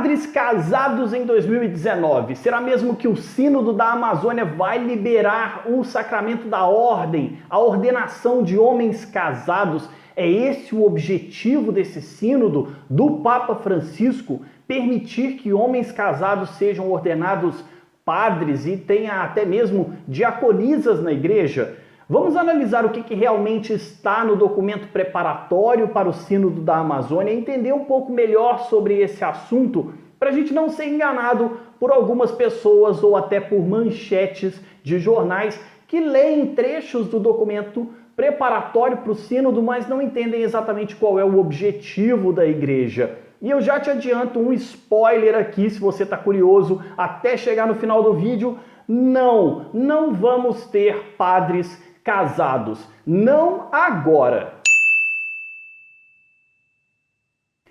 Padres casados em 2019. Será mesmo que o Sínodo da Amazônia vai liberar o sacramento da ordem, a ordenação de homens casados? É esse o objetivo desse sínodo do Papa Francisco? Permitir que homens casados sejam ordenados padres e tenha até mesmo diaconisas na igreja? Vamos analisar o que realmente está no documento preparatório para o Sínodo da Amazônia e entender um pouco melhor sobre esse assunto, para a gente não ser enganado por algumas pessoas ou até por manchetes de jornais que leem trechos do documento preparatório para o Sínodo, mas não entendem exatamente qual é o objetivo da igreja. E eu já te adianto um spoiler aqui, se você está curioso, até chegar no final do vídeo, não vamos ter padres casados. Não agora.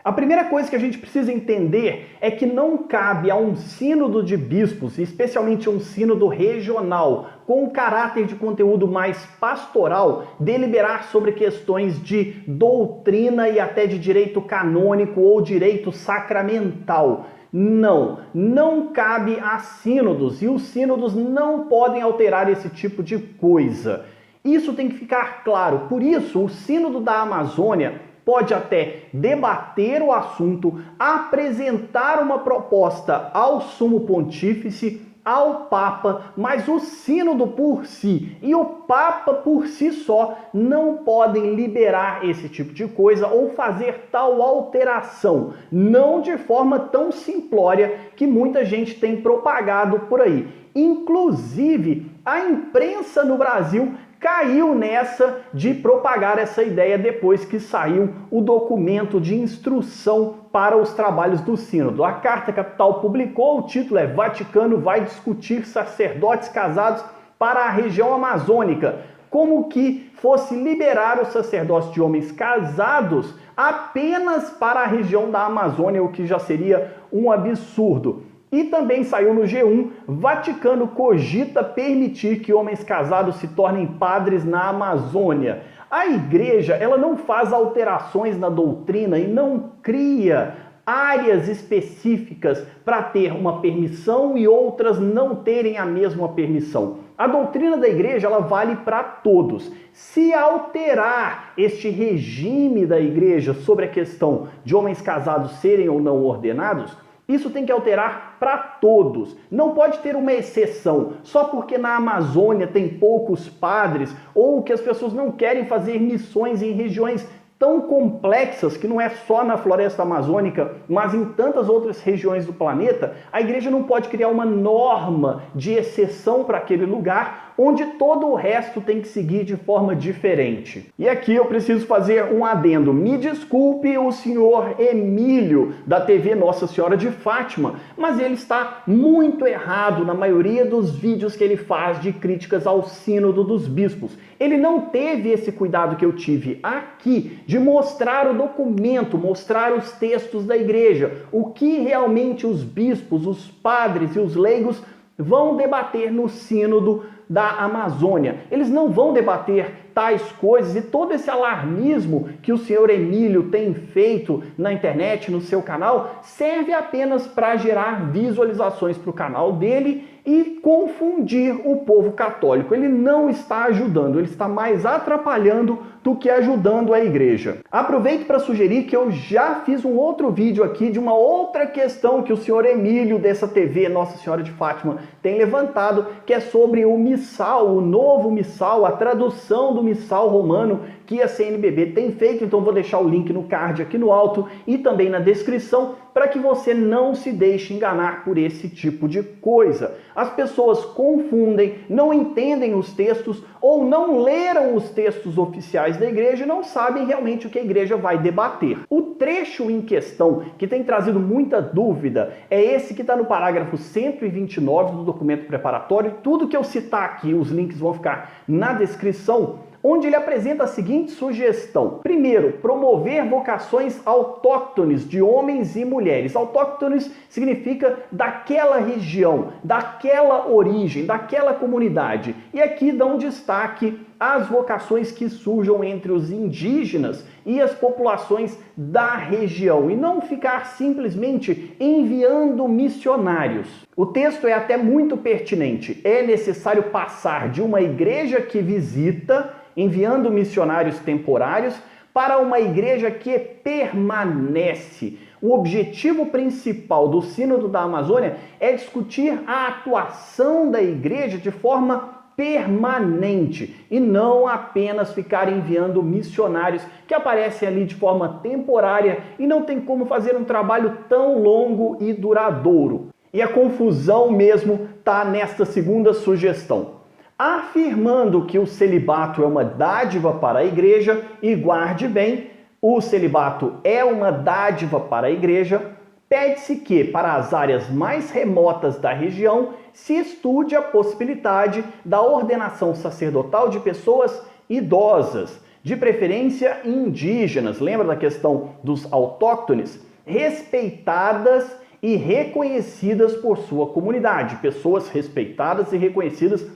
A primeira coisa que a gente precisa entender é que não cabe a um sínodo de bispos, especialmente um sínodo regional, com um caráter de conteúdo mais pastoral, deliberar sobre questões de doutrina e até de direito canônico ou direito sacramental. Não cabe a sínodos, e os sínodos não podem alterar esse tipo de coisa. Isso tem que ficar claro. Por isso, o Sínodo da Amazônia pode até debater o assunto, apresentar uma proposta ao Sumo Pontífice, ao Papa, mas o Sínodo por si e o Papa por si só não podem liberar esse tipo de coisa ou fazer tal alteração, não de forma tão simplória que muita gente tem propagado por aí. Inclusive, a imprensa no Brasil caiu nessa de propagar essa ideia depois que saiu o documento de instrução para os trabalhos do Sínodo. A Carta Capital publicou, o título é Vaticano vai discutir sacerdotes casados para a região amazônica, como que fosse liberar o sacerdócio de homens casados apenas para a região da Amazônia, o que já seria um absurdo. E também saiu no G1, Vaticano cogita permitir que homens casados se tornem padres na Amazônia. A igreja, ela não faz alterações na doutrina e não cria áreas específicas para ter uma permissão e outras não terem a mesma permissão. A doutrina da igreja, ela vale para todos. Se alterar este regime da igreja sobre a questão de homens casados serem ou não ordenados, isso tem que alterar para todos. Não pode ter uma exceção só porque na Amazônia tem poucos padres ou que as pessoas não querem fazer missões em regiões tão complexas, que não é só na floresta amazônica, mas em tantas outras regiões do planeta. A igreja não pode criar uma norma de exceção para aquele lugar onde todo o resto tem que seguir de forma diferente. E aqui eu preciso fazer um adendo. Me desculpe o senhor Emílio, da TV Nossa Senhora de Fátima, mas ele está muito errado na maioria dos vídeos que ele faz de críticas ao Sínodo dos Bispos. Ele não teve esse cuidado que eu tive aqui de mostrar o documento, mostrar os textos da igreja, o que realmente os bispos, os padres e os leigos vão debater no Sínodo da Amazônia. Eles não vão debater tais coisas e todo esse alarmismo que o senhor Emílio tem feito na internet, no seu canal, serve apenas para gerar visualizações para o canal dele e confundir o povo católico. Ele não está ajudando, ele está mais atrapalhando do que ajudando a igreja. Aproveito para sugerir que eu já fiz um outro vídeo aqui de uma outra questão que o senhor Emílio dessa TV Nossa Senhora de Fátima tem levantado, que é sobre o missal, o novo missal, a tradução do missal romano que a CNBB tem feito. Então vou deixar o link no card aqui no alto e também na descrição para que você não se deixe enganar por esse tipo de coisa. As pessoas confundem, não entendem os textos ou não leram os textos oficiais da igreja e não sabem realmente o que a igreja vai debater. O trecho em questão que tem trazido muita dúvida é esse que está no parágrafo 129 do documento preparatório. Tudo que eu citar aqui, os links vão ficar na descrição, onde ele apresenta a seguinte sugestão. Primeiro, promover vocações autóctones de homens e mulheres. Autóctones significa daquela região, daquela origem, daquela comunidade. E aqui dá um destaque as vocações que surjam entre os indígenas e as populações da região, e não ficar simplesmente enviando missionários. O texto é até muito pertinente. É necessário passar de uma igreja que visita, enviando missionários temporários, para uma igreja que permanece. O objetivo principal do Sínodo da Amazônia é discutir a atuação da igreja de forma permanente e não apenas ficar enviando missionários que aparecem ali de forma temporária e não tem como fazer um trabalho tão longo e duradouro. E a confusão mesmo está nesta segunda sugestão. Afirmando que o celibato é uma dádiva para a igreja, e guarde bem, o celibato é uma dádiva para a igreja, pede-se que, para as áreas mais remotas da região, se estude a possibilidade da ordenação sacerdotal de pessoas idosas, de preferência indígenas, lembra da questão dos autóctones? Respeitadas e reconhecidas por sua comunidade, pessoas respeitadas e reconhecidas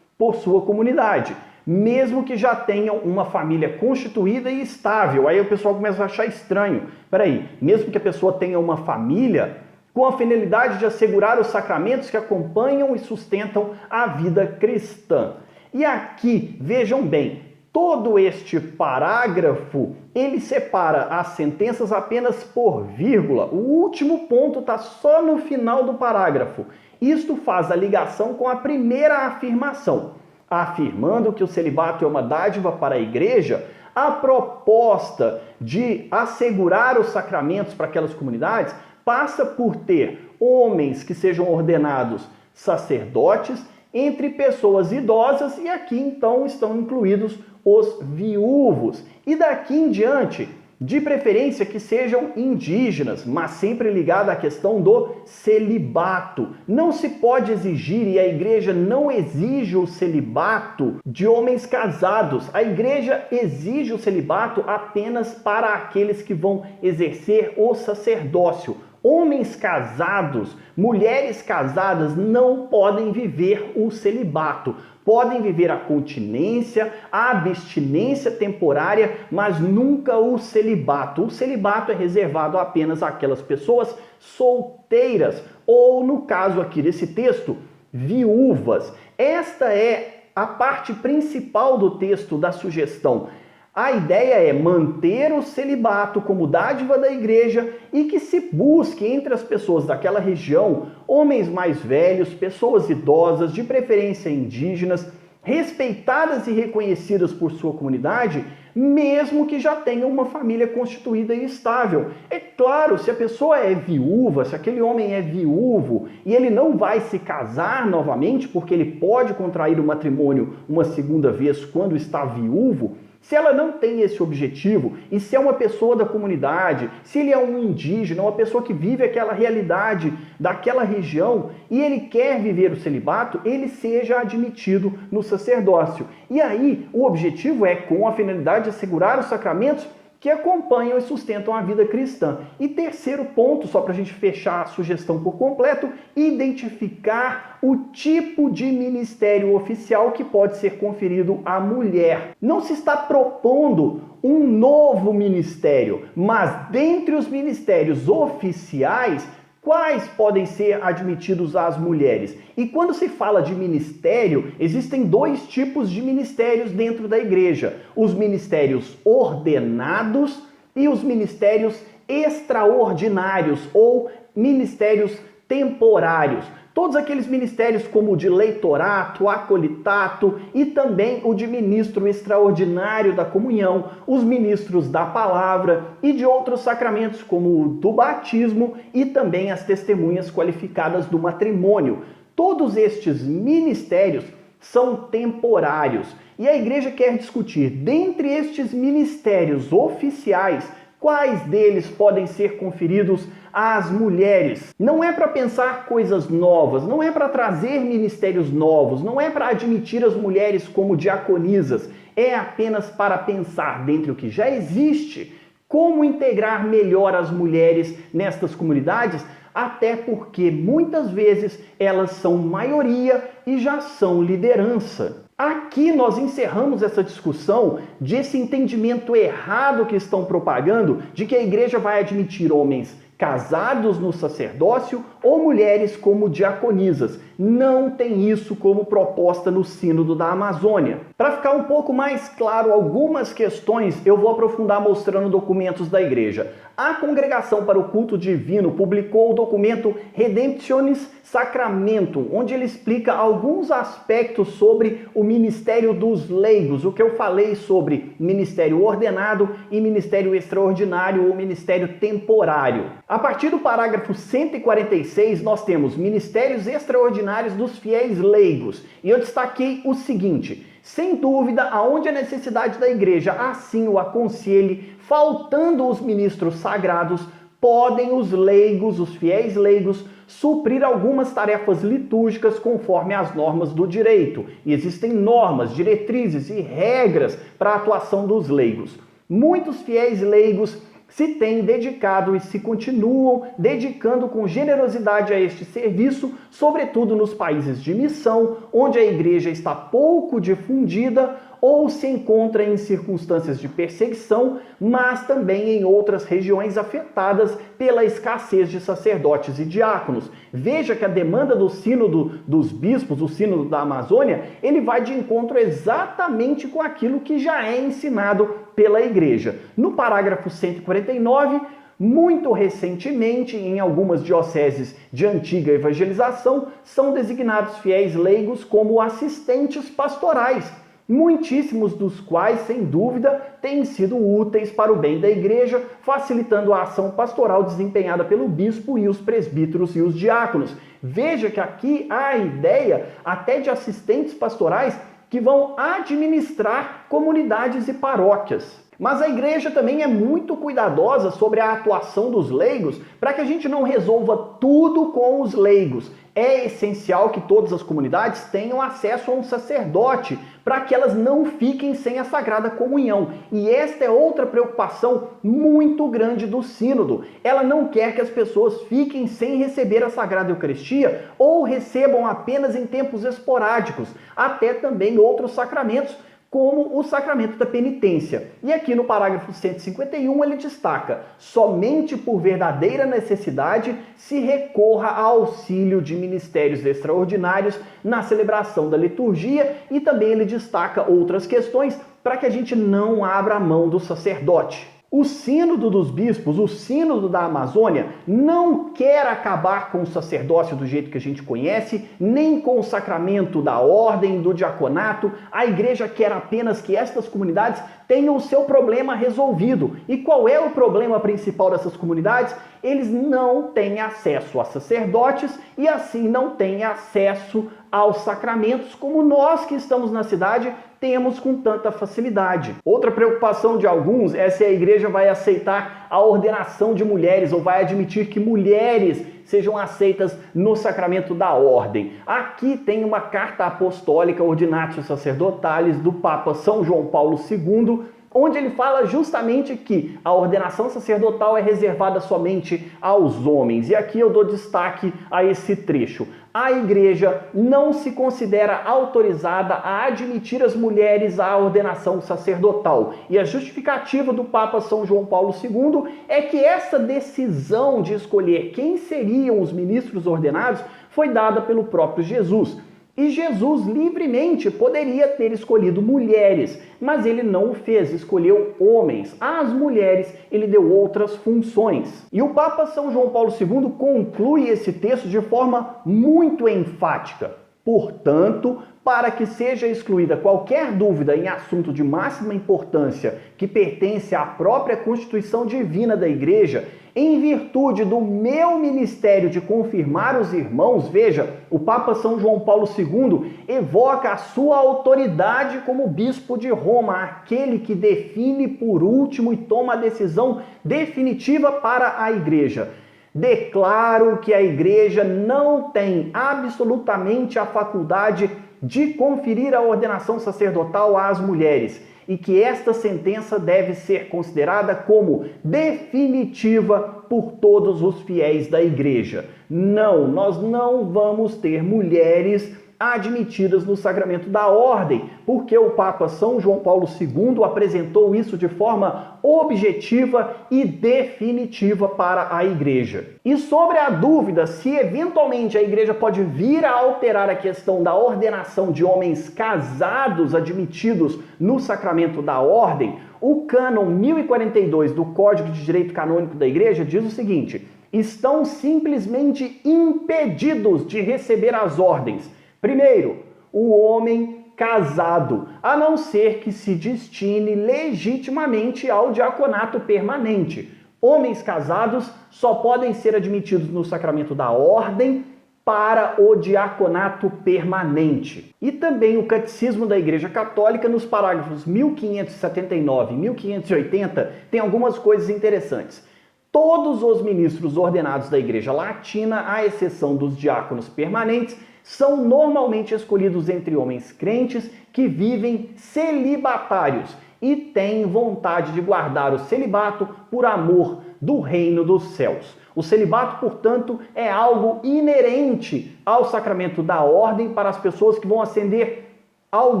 por sua comunidade, mesmo que já tenham uma família constituída e estável. Aí o pessoal começa a achar estranho. Peraí, mesmo que a pessoa tenha uma família, com a finalidade de assegurar os sacramentos que acompanham e sustentam a vida cristã. E aqui, vejam bem, todo este parágrafo, ele separa as sentenças apenas por vírgula. O último ponto está só no final do parágrafo. Isto faz a ligação com a primeira afirmação. Afirmando que o celibato é uma dádiva para a igreja, a proposta de assegurar os sacramentos para aquelas comunidades passa por ter homens que sejam ordenados sacerdotes entre pessoas idosas, e aqui então estão incluídos os viúvos. E daqui em diante, de preferência que sejam indígenas, mas sempre ligado à questão do celibato. Não se pode exigir, e a igreja não exige o celibato de homens casados. A igreja exige o celibato apenas para aqueles que vão exercer o sacerdócio. Homens casados, mulheres casadas não podem viver o celibato. Podem viver a continência, a abstinência temporária, mas nunca o celibato. O celibato é reservado apenas àquelas pessoas solteiras, ou, no caso aqui desse texto, viúvas. Esta é a parte principal do texto da sugestão. A ideia é manter o celibato como dádiva da igreja e que se busque entre as pessoas daquela região homens mais velhos, pessoas idosas, de preferência indígenas, respeitadas e reconhecidas por sua comunidade, mesmo que já tenham uma família constituída e estável. É claro, se a pessoa é viúva, se aquele homem é viúvo e ele não vai se casar novamente, porque ele pode contrair o matrimônio uma segunda vez quando está viúvo, se ela não tem esse objetivo, e se é uma pessoa da comunidade, se ele é um indígena, uma pessoa que vive aquela realidade daquela região, e ele quer viver o celibato, ele seja admitido no sacerdócio. E aí, o objetivo é, com a finalidade de assegurar os sacramentos que acompanham e sustentam a vida cristã. E terceiro ponto, só para a gente fechar a sugestão por completo, identificar o tipo de ministério oficial que pode ser conferido à mulher. Não se está propondo um novo ministério, mas dentre os ministérios oficiais, quais podem ser admitidos às mulheres? E quando se fala de ministério, existem dois tipos de ministérios dentro da igreja: os ministérios ordenados e os ministérios extraordinários ou ministérios temporários. Todos aqueles ministérios como o de leitorato, acolitato e também o de ministro extraordinário da comunhão, os ministros da palavra e de outros sacramentos como o do batismo e também as testemunhas qualificadas do matrimônio. Todos estes ministérios são temporários e a igreja quer discutir, dentre estes ministérios oficiais, quais deles podem ser conferidos às mulheres. Não é para pensar coisas novas, não é para trazer ministérios novos, não é para admitir as mulheres como diaconisas, é apenas para pensar, dentre o que já existe, como integrar melhor as mulheres nestas comunidades, até porque muitas vezes elas são maioria e já são liderança. Aqui nós encerramos essa discussão desse entendimento errado que estão propagando de que a igreja vai admitir homens casados no sacerdócio ou mulheres como diaconisas. Não tem isso como proposta no Sínodo da Amazônia. Para ficar um pouco mais claro algumas questões, eu vou aprofundar mostrando documentos da igreja. A Congregação para o Culto Divino publicou o documento Redemptionis Sacramentum, onde ele explica alguns aspectos sobre o ministério dos leigos, o que eu falei sobre ministério ordenado e ministério extraordinário ou ministério temporário. A partir do parágrafo 146, nós temos ministérios extraordinários dos fiéis leigos. E eu destaquei o seguinte: sem dúvida, aonde a necessidade da igreja assim o aconselhe, faltando os ministros sagrados, podem os leigos, os fiéis leigos, suprir algumas tarefas litúrgicas conforme as normas do direito. E existem normas, diretrizes e regras para a atuação dos leigos. Muitos fiéis leigos se têm dedicado e se continuam dedicando com generosidade a este serviço, sobretudo nos países de missão, onde a igreja está pouco difundida ou se encontra em circunstâncias de perseguição, mas também em outras regiões afetadas pela escassez de sacerdotes e diáconos. Veja que a demanda do Sínodo dos Bispos, o Sínodo da Amazônia, ele vai de encontro exatamente com aquilo que já é ensinado pela igreja. No parágrafo 149, muito recentemente, em algumas dioceses de antiga evangelização, são designados fiéis leigos como assistentes pastorais, muitíssimos dos quais, sem dúvida, têm sido úteis para o bem da igreja, facilitando a ação pastoral desempenhada pelo bispo e os presbíteros e os diáconos. Veja que aqui há a ideia até de assistentes pastorais que vão administrar comunidades e paróquias. Mas a igreja também é muito cuidadosa sobre a atuação dos leigos para que a gente não resolva tudo com os leigos. É essencial que todas as comunidades tenham acesso a um sacerdote para que elas não fiquem sem a Sagrada Comunhão. E esta é outra preocupação muito grande do Sínodo. Ela não quer que as pessoas fiquem sem receber a Sagrada Eucaristia ou recebam apenas em tempos esporádicos, até também outros sacramentos, como o sacramento da penitência. E aqui no parágrafo 151 ele destaca: somente por verdadeira necessidade se recorra ao auxílio de ministérios extraordinários na celebração da liturgia, e também ele destaca outras questões para que a gente não abra a mão do sacerdote. O Sínodo dos Bispos, o Sínodo da Amazônia, não quer acabar com o sacerdócio do jeito que a gente conhece, nem com o sacramento da ordem, do diaconato. A igreja quer apenas que estas comunidades tenham o seu problema resolvido. E qual é o problema principal dessas comunidades? Eles não têm acesso a sacerdotes e assim não têm acesso aos sacramentos como nós que estamos na cidade temos com tanta facilidade. Outra preocupação de alguns é se a igreja vai aceitar a ordenação de mulheres ou vai admitir que mulheres sejam aceitas no sacramento da ordem. Aqui tem uma carta apostólica Ordinatio Sacerdotalis do Papa São João Paulo II, onde ele fala justamente que a ordenação sacerdotal é reservada somente aos homens. E aqui eu dou destaque a esse trecho. A igreja não se considera autorizada a admitir as mulheres à ordenação sacerdotal. E a justificativa do Papa São João Paulo II é que essa decisão de escolher quem seriam os ministros ordenados foi dada pelo próprio Jesus. E Jesus livremente poderia ter escolhido mulheres, mas ele não o fez, escolheu homens. Às mulheres ele deu outras funções. E o Papa São João Paulo II conclui esse texto de forma muito enfática. Portanto, para que seja excluída qualquer dúvida em assunto de máxima importância que pertence à própria Constituição Divina da Igreja, em virtude do meu ministério de confirmar os irmãos, veja, o Papa São João Paulo II evoca a sua autoridade como bispo de Roma, aquele que define por último e toma a decisão definitiva para a Igreja. Declaro que a Igreja não tem absolutamente a faculdade de conferir a ordenação sacerdotal às mulheres e que esta sentença deve ser considerada como definitiva por todos os fiéis da Igreja. Não, nós não vamos ter mulheres admitidas no sacramento da ordem, porque o Papa São João Paulo II apresentou isso de forma objetiva e definitiva para a Igreja. E sobre a dúvida se eventualmente a Igreja pode vir a alterar a questão da ordenação de homens casados admitidos no sacramento da ordem, o cânon 1042 do Código de Direito Canônico da Igreja diz o seguinte: estão simplesmente impedidos de receber as ordens. Primeiro, o homem casado, a não ser que se destine legitimamente ao diaconato permanente. Homens casados só podem ser admitidos no sacramento da ordem para o diaconato permanente. E também o Catecismo da Igreja Católica, nos parágrafos 1579 e 1580, tem algumas coisas interessantes. Todos os ministros ordenados da Igreja Latina, à exceção dos diáconos permanentes, são normalmente escolhidos entre homens crentes que vivem celibatários e têm vontade de guardar o celibato por amor do reino dos céus. O celibato, portanto, é algo inerente ao sacramento da ordem para as pessoas que vão ascender ao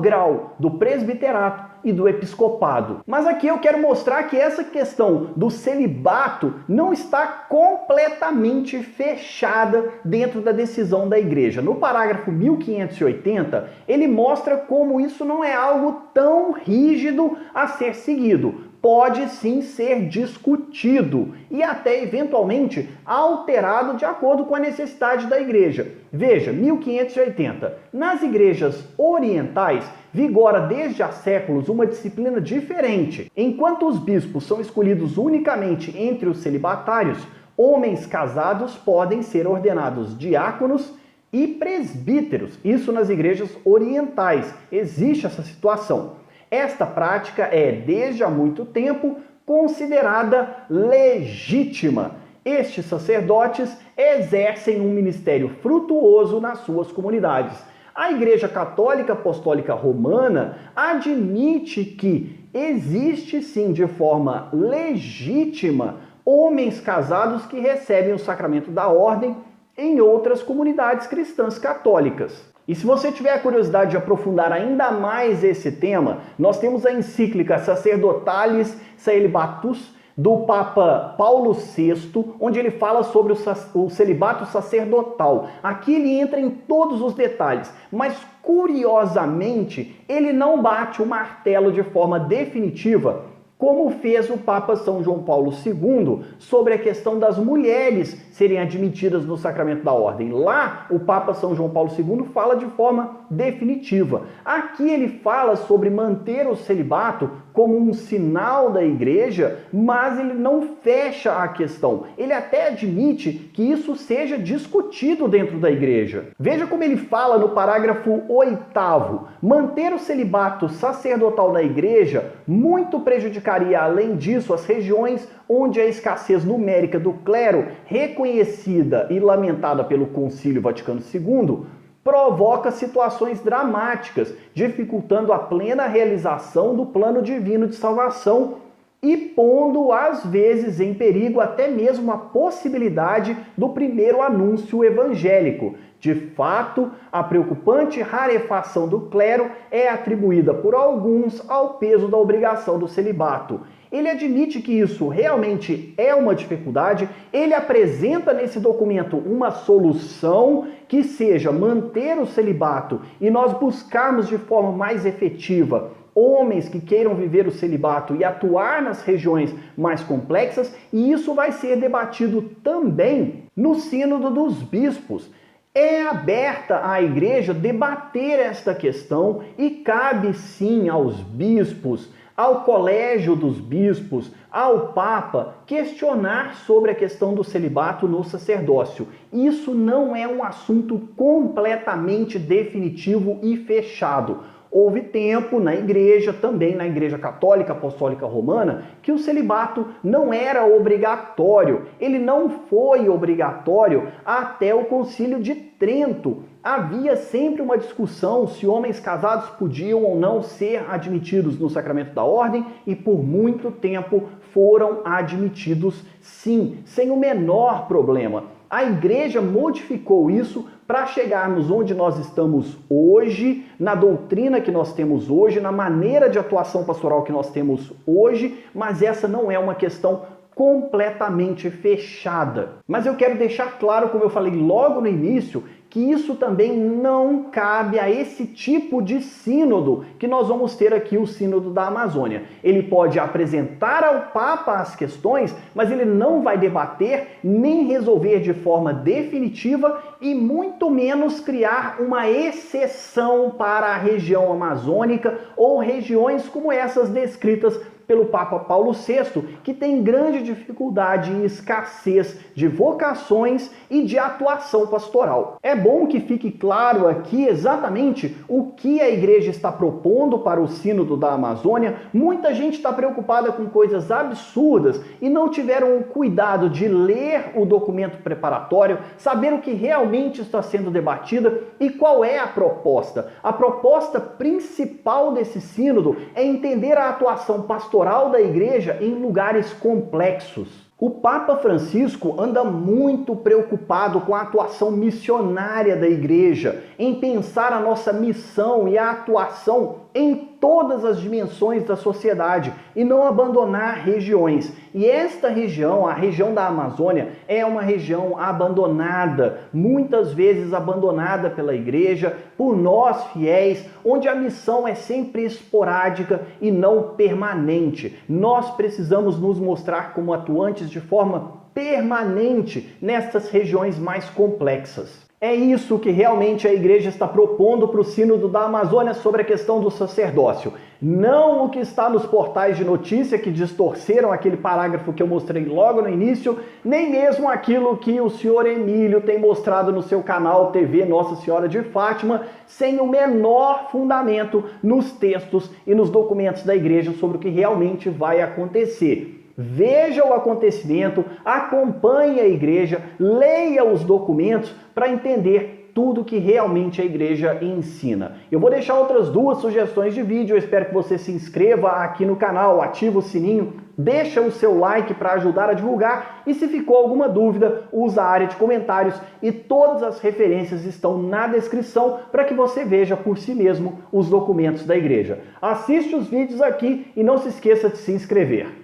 grau do presbiterato e do episcopado. Mas aqui eu quero mostrar que essa questão do celibato não está completamente fechada dentro da decisão da Igreja. No parágrafo 1580, ele mostra como isso não é algo tão rígido a ser seguido. Pode sim ser discutido e até eventualmente alterado de acordo com a necessidade da igreja. Veja, 1580. Nas igrejas orientais, vigora desde há séculos uma disciplina diferente. Enquanto os bispos são escolhidos unicamente entre os celibatários, homens casados podem ser ordenados diáconos e presbíteros. Isso nas igrejas orientais. Existe essa situação. Esta prática é, desde há muito tempo, considerada legítima. Estes sacerdotes exercem um ministério frutuoso nas suas comunidades. A Igreja Católica Apostólica Romana admite que existe sim, de forma legítima, homens casados que recebem o sacramento da ordem em outras comunidades cristãs católicas. E se você tiver a curiosidade de aprofundar ainda mais esse tema, nós temos a encíclica Sacerdotalis Caelibatus do Papa Paulo VI, onde ele fala sobre o celibato sacerdotal. Aqui ele entra em todos os detalhes, mas curiosamente ele não bate o martelo de forma definitiva, como fez o Papa São João Paulo II sobre a questão das mulheres serem admitidas no sacramento da ordem. Lá, o Papa São João Paulo II fala de forma definitiva. Aqui ele fala sobre manter o celibato como um sinal da igreja, mas ele não fecha a questão. Ele até admite que isso seja discutido dentro da igreja. Veja como ele fala no parágrafo 8º. Manter o celibato sacerdotal na igreja muito prejudicaria, além disso, as regiões onde a escassez numérica do clero, reconhecida e lamentada pelo Concílio Vaticano II, provoca situações dramáticas, dificultando a plena realização do plano divino de salvação e pondo, às vezes, em perigo até mesmo a possibilidade do primeiro anúncio evangélico. De fato, a preocupante rarefação do clero é atribuída por alguns ao peso da obrigação do celibato. Ele admite que isso realmente é uma dificuldade, ele apresenta nesse documento uma solução que seja manter o celibato e nós buscarmos de forma mais efetiva homens que queiram viver o celibato e atuar nas regiões mais complexas, e isso vai ser debatido também no Sínodo dos Bispos. É aberta à igreja debater esta questão e cabe sim aos bispos, ao colégio dos bispos, ao Papa, questionar sobre a questão do celibato no sacerdócio. Isso não é um assunto completamente definitivo e fechado. Houve tempo na igreja, também na Igreja Católica Apostólica Romana, que o celibato não era obrigatório. Ele não foi obrigatório até o Concílio de Trento. Havia sempre uma discussão se homens casados podiam ou não ser admitidos no sacramento da ordem e por muito tempo foram admitidos sim, sem o menor problema. A igreja modificou isso para chegarmos onde nós estamos hoje, na doutrina que nós temos hoje, na maneira de atuação pastoral que nós temos hoje, mas essa não é uma questão completamente fechada. Mas eu quero deixar claro, como eu falei logo no início, que isso também não cabe a esse tipo de sínodo que nós vamos ter aqui, o Sínodo da Amazônia. Ele pode apresentar ao Papa as questões, mas ele não vai debater nem resolver de forma definitiva e muito menos criar uma exceção para a região amazônica ou regiões como essas descritas pelo Papa Paulo VI, que tem grande dificuldade e escassez de vocações e de atuação pastoral. É bom que fique claro aqui exatamente o que a igreja está propondo para o Sínodo da Amazônia. Muita gente está preocupada com coisas absurdas e não tiveram o cuidado de ler o documento preparatório, saber o que realmente está sendo debatida e qual é a proposta. A proposta principal desse sínodo é entender a atuação pastoral da igreja em lugares complexos. O Papa Francisco anda muito preocupado com a atuação missionária da igreja, em pensar a nossa missão e a atuação em todas as dimensões da sociedade e não abandonar regiões. E esta região, a região da Amazônia, é uma região abandonada, muitas vezes abandonada pela igreja, por nós fiéis, onde a missão é sempre esporádica e não permanente. Nós precisamos nos mostrar como atuantes de forma permanente nestas regiões mais complexas. É isso que realmente a igreja está propondo para o Sínodo da Amazônia sobre a questão do sacerdócio. Não o que está nos portais de notícia que distorceram aquele parágrafo que eu mostrei logo no início, nem mesmo aquilo que o senhor Emílio tem mostrado no seu canal TV Nossa Senhora de Fátima, sem o menor fundamento nos textos e nos documentos da igreja sobre o que realmente vai acontecer. Veja o acontecimento, acompanhe a igreja, leia os documentos para entender tudo que realmente a igreja ensina. Eu vou deixar outras duas sugestões de vídeo, eu espero que você se inscreva aqui no canal, ativa o sininho, deixa o seu like para ajudar a divulgar e se ficou alguma dúvida, usa a área de comentários e todas as referências estão na descrição para que você veja por si mesmo os documentos da igreja. Assiste os vídeos aqui e não se esqueça de se inscrever.